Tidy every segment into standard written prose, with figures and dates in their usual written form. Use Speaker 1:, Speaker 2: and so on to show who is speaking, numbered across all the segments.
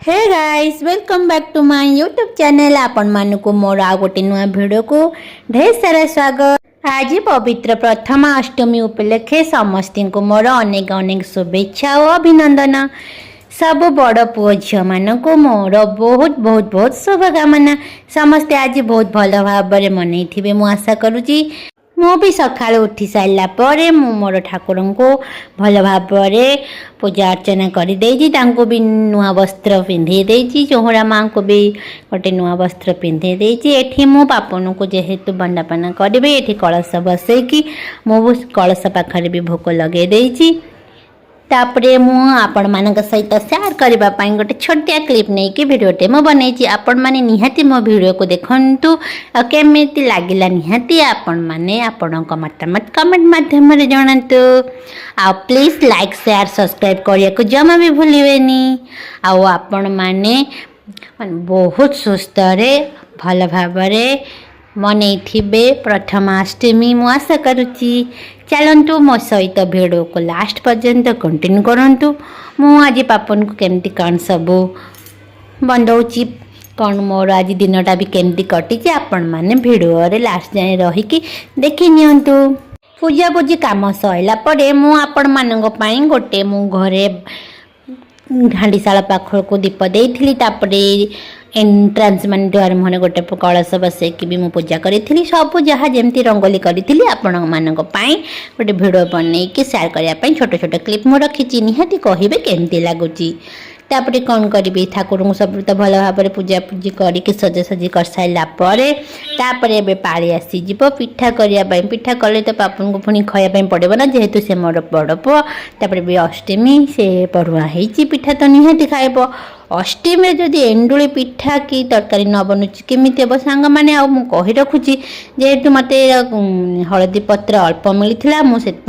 Speaker 1: Hey guys welcome back to my YouTube channel. आपण मानकु मोर आ गोटे नुआ वीडियो को ढेर सारा स्वागत। आज पवित्र प्रथमा अष्टमी उपलक्षे समस्त को मोर अनेक अनेक शुभेच्छा और अभिनंदन। सब बड़ पुओ झील मान को मोर बहुत बहुत बहुत शुभकामना। समस्ते आज बहुत भल भाव मनई थे मु आशा करुँची। मु भी सका उठी सारा पर मोर ठाकुर को भल भाव पूजा अर्चना कर भी नुआ वस्त्र पिंधे देती। चौहरा माँ को भी गोटे नुआ वस्त्र पिंधे देती। एठी मु पापन को जेहेतु बंडापना करेंगे ये कलश बसैकी मु कलश पाखे भी भोग लगे देती। तापरे मु आपण मानक सहित शेयर करने गोटे छोटिया क्लिप नहीं कि वीडियोटे मु बनई। आपण माने निहाती मो वीडियो को देखंतु केमिति लागिला निहाती आपण माने आपणक मतामत कमेंट माध्यम रे जणांतु। आ प्लीज लाइक शेयर सब्सक्राइब करिया को जमा भी भूलिबेनी। आ आपण माने बहुत सुस्त रे भल भाबरे मनई थिबे प्रथमाष्टमी मु आशा करुच्ची। चलतु मो सहित वीडियो को लास्ट पर्यंत कंटिन्यू करंतु। मु आज पापन को केमती कौन सब बंदौची कौन मोर आज दिनटा भी केमती कटी आपण माने वीडियो रे लास्ट जाए रहीकि देखि नियंतु। पूजा पूजी काम सइला परे मु आपण मानक पई गोटे मु घरे हांडीशाला पाखर को दीप देइथिली। तापरे एंट्रांस मान द्वार मुहर गोटे कलश बसैकी भी मु पूजा करी। सब जहाँ जमती रंगोली करी आपण मानक पई गोटे वीडियो बनैकी शेयर करने छोट छोट क्लिप मु रखी। निहाती कहिबे केमती लागुची। तापरे कौन करी ठाकुर को सब तो भल भाव पूजा पूजी करके सजासजी कर सारा तापरे पाली आसीज पिठा करने। पिठा कले तो पापन को पुणी खायापी पड़े ना जेहेतु से मोर बड़ पुओ। तापरे भी अष्टमी से पढ़ुआ होती पिठा तो निहाती खाइब। अष्टमी जदि एंडुली पिठा कि तरकारी न बनूची केमी हम सांग मैंने आउ कही रखुची जेहेतु मत हलदी पत्र अल्प मिलता मुझे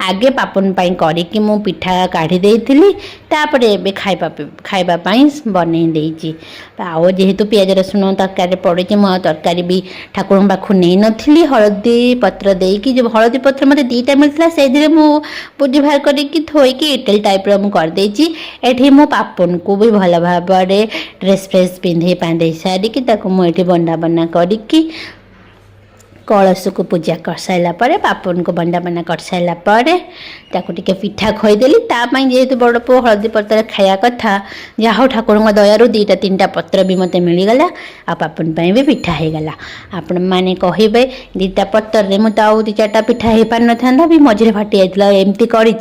Speaker 1: आगे पापन करी मु पिठा काढ़ी देइथिली। तापरे एबे खाइबापी बनै देइची। आउ जेहेतु पियाज रसुण तरकारी पड़े मु तरकारी भी ठाकुर पाखु नहीं नथिली। हलदी पत्र देकी जो हलदी पत्र मत दीटा मिलता से मु पूजी बाहर करके थोईकी इटली टाइप रु कर देइची। एठी मु पापन को भी भल भाव ड्रेस फ्रेस पिंधे पांधे सारिकी मुझे बंडा बना करी कलश को पूजा कर सारा पापन को बंडा बना कर सारा टे पिठा खोईदेली। जेहेतु बड़ पु हलदी पत्र खाया कथा जहाँ ठाकुर दयारू दीटा तीनटा पत्र भी मत मिलगला। आ पापन भी पिठा हो गला। आपण मैंने कहे दीटा पत्र मुझे आउ दी चार्टा पिठा हो पार ना भी मझे फाटी जाता एमती करी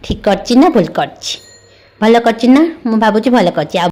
Speaker 1: ठीक कर भूल कर भल कर भावुँ भल कर।